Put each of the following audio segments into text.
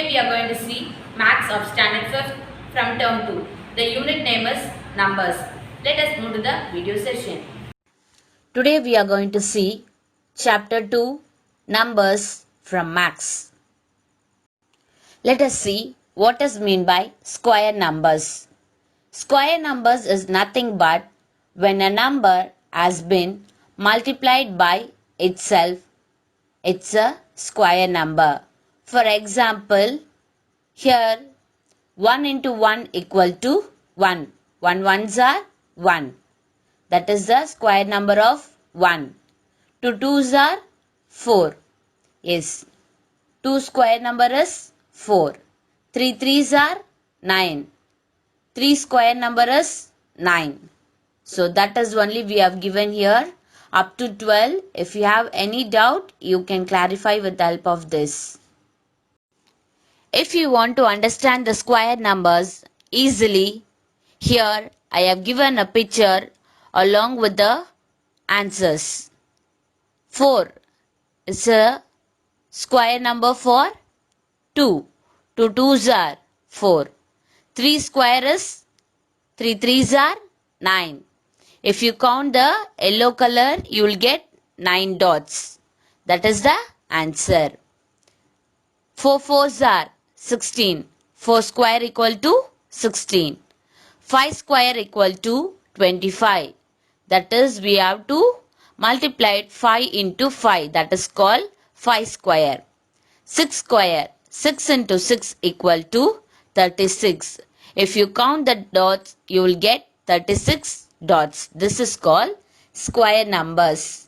Today we are going to see Maths of Standard 5th from Term 2. The unit name is Numbers. Let us move to the video session. Today we are going to see Chapter 2 Numbers from Maths. Let us see what is meant by square numbers. Square numbers is nothing but when a number has been multiplied by itself, it's a square number. For example, here 1 into 1 equal to 1. 1 ones are 1. That is the square number of 1. 2 twos are 4. Yes. 2 square number is 4. 3 threes are 9. 3 square number is 9. So that is only we have given here up to 12. If you have any doubt, you can clarify with the help of this. If you want to understand the square numbers easily, here I have given a picture along with the answers. 4 is a square number for 2. 2 twos are 4. 3 square is 3 threes are 9. If you count the yellow color, you will get 9 dots. That is the answer. 4 fours are 16. 4 square equal to 16. 5 square equal to 25. That is, we have to multiply 5 into 5. That is called 5 square. 6 square. 6 into 6 equal to 36. If you count the dots, you will get 36 dots. This is called square numbers.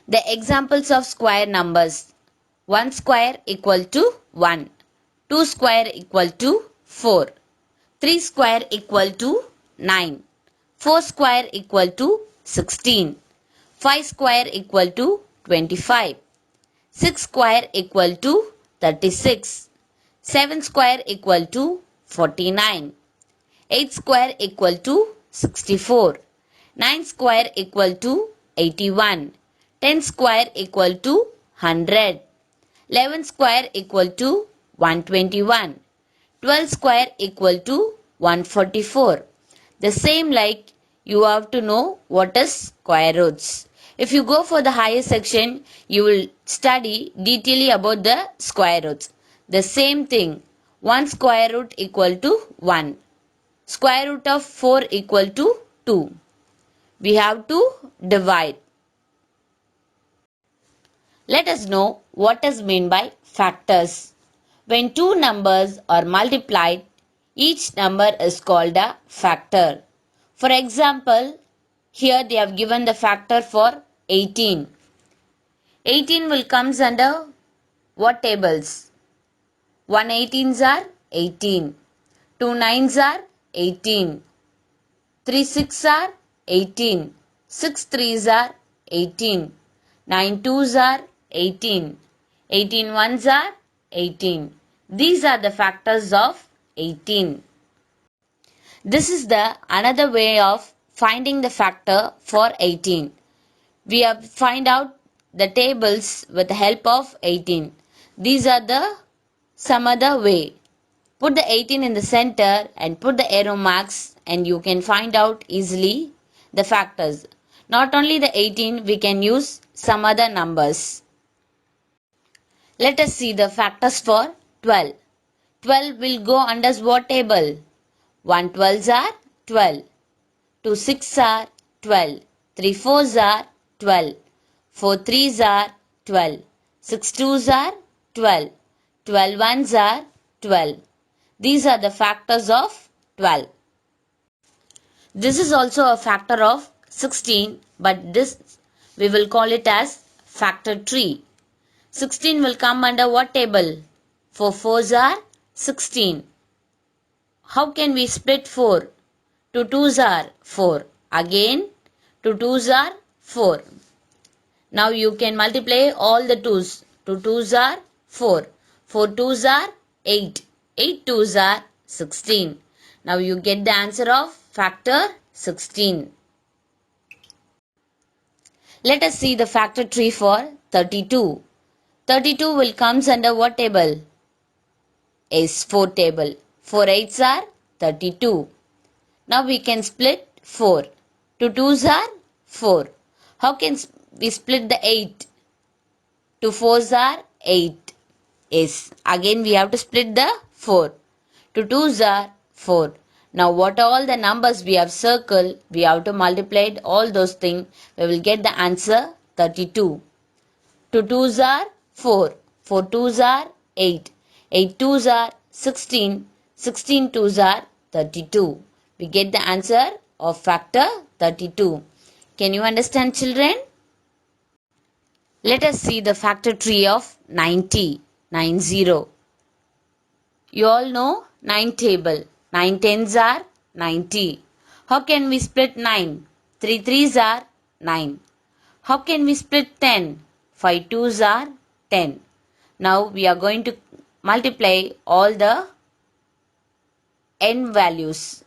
The examples of square numbers. 1 square equal to 1. 2 square equal to 4. 3 square equal to 9. 4 square equal to 16. 5 square equal to 25. 6 square equal to 36. 7 square equal to 49. 8 square equal to 64. 9 square equal to 81. 10 square equal to 100. 11 square equal to 121. 12 square equal to 144. The same like you have to know what is square roots. If you go for the higher section, you will study detailing about the square roots. The same thing, 1 square root equal to 1. Square root of 4 equal to 2. We have to divide. Let us know what is meant by factors. When two numbers are multiplied, each number is called a factor. For example, here they have given the factor for 18. 18 will comes under what tables? 1 18s are 18. 2 9s are 18. 3 6 are 18. 6 3s are 18. 9 2s are 18. 18 ones are 18. These are the factors of 18. This is the another way of finding the factor for 18. We have find out the tables with the help of 18. These are the some other way. Put the 18 in the center and put the arrow marks and you can find out easily the factors. Not only the 18, we can use some other numbers. Let us see the factors for 12. 12 will go under what table? 1 12s are 12. 2 6 are 12. 3 4s are 12. 4 3s are 12. 6 2s are 12. 12 ones are 12. These are the factors of 12. This is also a factor of 16, but this we will call it as factor 3. 16 will come under what table? 4 4s are 16. How can we split 4? 2 2s are 4. Again, 2 2s are 4. Now you can multiply all the 2s. 2 2s are 4. 4 2s are 8. 8 2s are 16. Now you get the answer of factor 16. Let us see the factor tree for 32. 32 will comes under what table? is 4 table. 4 8s are 32. Now we can split 4. 2 2s are 4. How can we split the 8? 2 4s are 8. Yes, again we have to split the 4. 2 2s are 4. Now what are all the numbers we have circled? We have to multiply all those things. We will get the answer 32. 2 2s are 4. 4 2s are 8. 8 2s are 16. 16 2s are 32. We get the answer of factor 32. Can you understand, children? Let us see the factor tree of 90. 90. You all know 9 table. 9 tens are 90. How can we split 9? 3 threes are 9. How can we split 10? 5 twos are 10. Now we are going to multiply all the n values.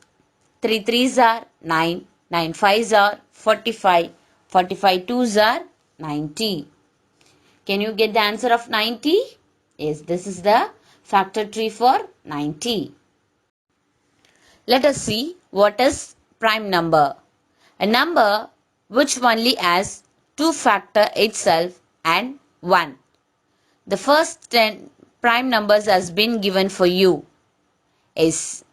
3 threes are 9. 9 fives are 45. 45 twos are 90. Can you get the answer of 90? Yes, this is the factor tree for 90. Let us see what is prime number. A number which only has 2 factor itself and 1. The first 10 prime numbers has been given for you. Is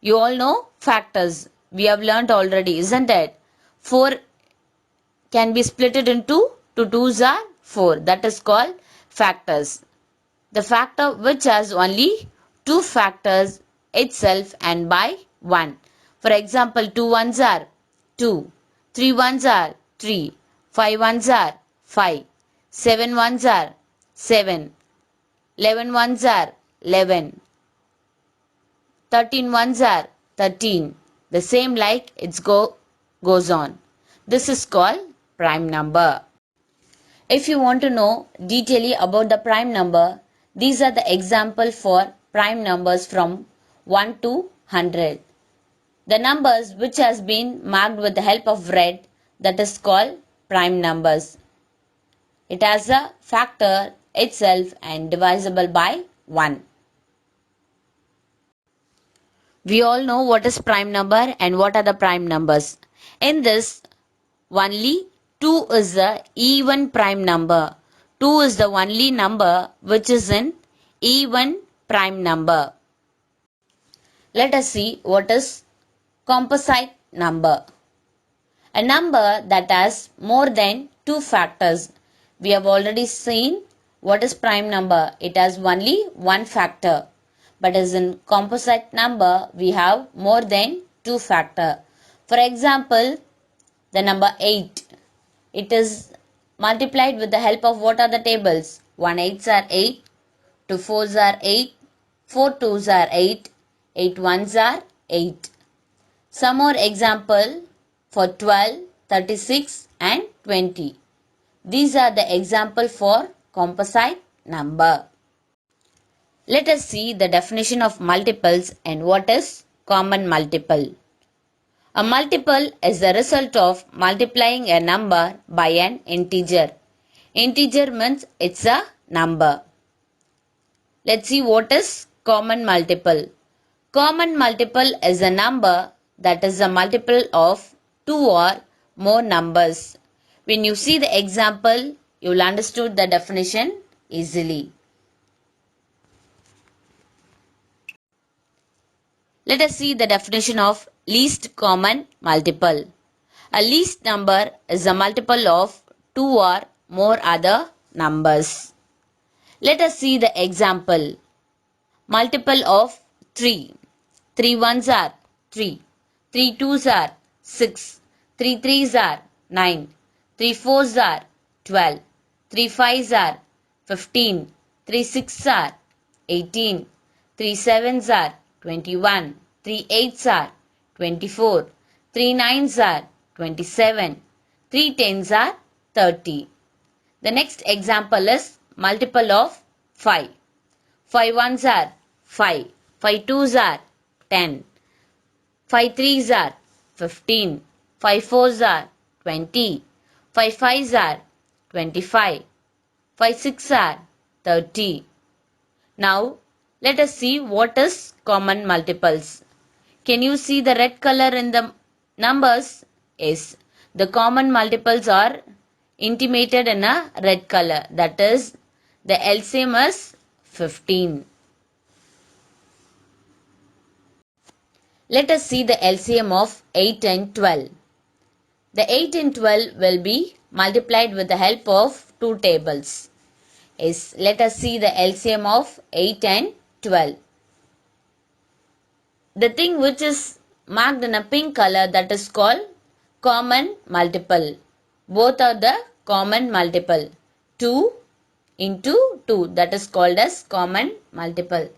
you all know factors. We have learnt already, isn't it? 4 can be split into 2 2s are 4. That is called factors. The factor which has only 2 factors itself and by 1. For example, 2 ones are 2, 3 ones are 3, 5 ones are 5, 7 ones are 7, 11 ones are 11, 13 ones are 13. The same like it goes on. This is called prime number. If you want to know detailedly about the prime number, these are the example for prime numbers from 1 to 100. The numbers which has been marked with the help of red, that is called prime numbers. It has a factor itself and divisible by 1. We all know what is prime number and what are the prime numbers. In this, only 2 is the even prime number. 2 is the only number which is in even prime number. Let us see what is composite number. A number that has more than 2 factors. We have already seen what is prime number. It has only 1 factor. But as in composite number, we have more than 2 factor. For example, the number 8. It is multiplied with the help of what are the tables? 1 8s are 8, 2 4s are 8, 4 2s are 8, 8 1s are 8. Some more example for 12, 36 and 20. These are the example for composite number. Let us see the definition of multiples and what is common multiple. A multiple is the result of multiplying a number by an integer. Integer means it's a number. Let's see what is common multiple. Common multiple is a number that is a multiple of 2 or more numbers. When you see the example, you will understand the definition easily. Let us see the definition of least common multiple. A least number is a multiple of 2 or more other numbers. Let us see the example. Multiple of 3. 3 ones are 3. 3 twos are 6. 3 threes are 9. 3 fours are 12. 3 fives are 15. 3 sixes are 18. 3 sevens are 21. 3 eights are 24. 3 nines are 27. 3 tens are 30. The next example is multiple of 5. 5 ones are 5. 5 twos are 10. 5 threes are 15. 5 fours are 20. 5 fives are 25. 5 sixes are 30. Now Let us see what is common multiples. Can you see the red color in the numbers? Yes. The common multiples are intimated in a red color. That is, the LCM is 15. Let us see the LCM of 8 and 12. The 8 and 12 will be multiplied with the help of two tables. Yes, let us see the LCM of 8 and 12. The thing which is marked in a pink color, that is called common multiple. Both are the common multiple. 2 into 2, that is called as common multiple.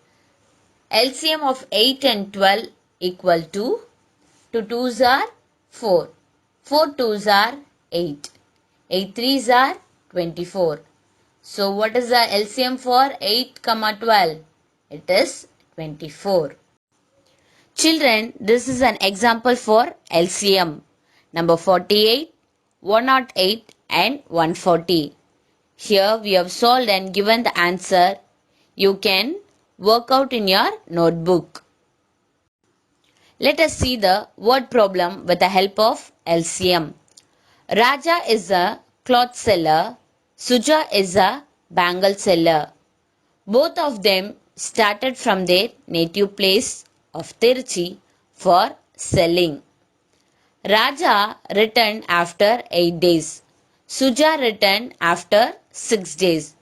LCM of 8 and 12 equal to 2 2s are 4. 4 2s are 8. 8 3s are 24. So what is the LCM for 8, 12? It is 24. Children, this is an example for LCM. Number 48, 108 and 140. Here we have solved and given the answer. You can work out in your notebook. Let us see the word problem with the help of LCM. Raja is a cloth seller. Suja is a bangle seller. Both of them started from their native place of Tiruchi for selling. Raja returned after 8 days. Suja returned after 6 days.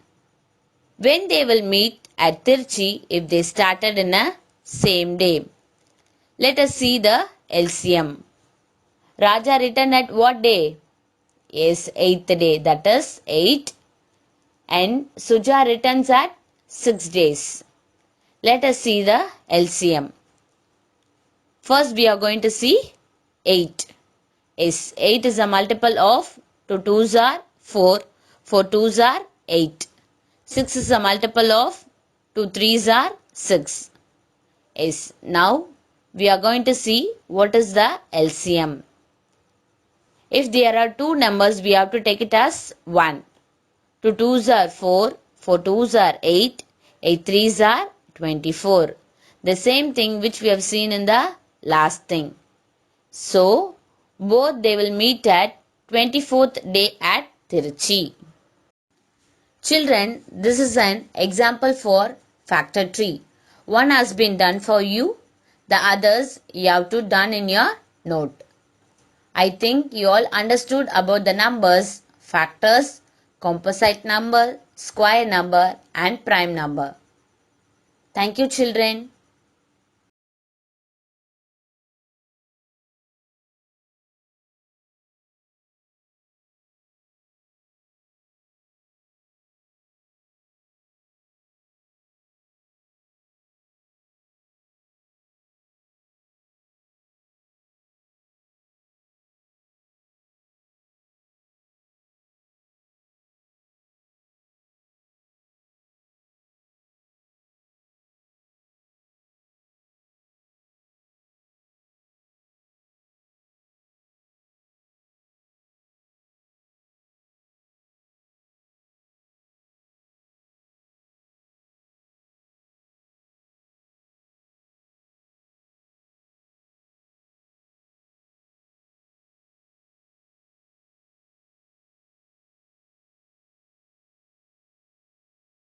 When they will meet at Tiruchi if they started in a same day? Let us see the LCM. Raja returned at what day? Yes, 8th day, that is 8. And Suja returns at 6 days. Let us see the LCM. First we are going to see 8. Yes, 8 is a multiple of 2 2s are 4, 4 2s are 8. 6 is a multiple of 2 3s are 6. Yes, now we are going to see what is the LCM. If there are two numbers, we have to take it as 1. 2 2s are 4, 4 2s are 8, 8 3s are 24. The same thing which we have seen in the last thing. So, both they will meet at 24th day at Tiruchi. Children, this is an example for factor tree. One has been done for you. The others you have to done in your note. I think you all understood about the numbers, factors, composite number, square number and prime number. Thank you, children.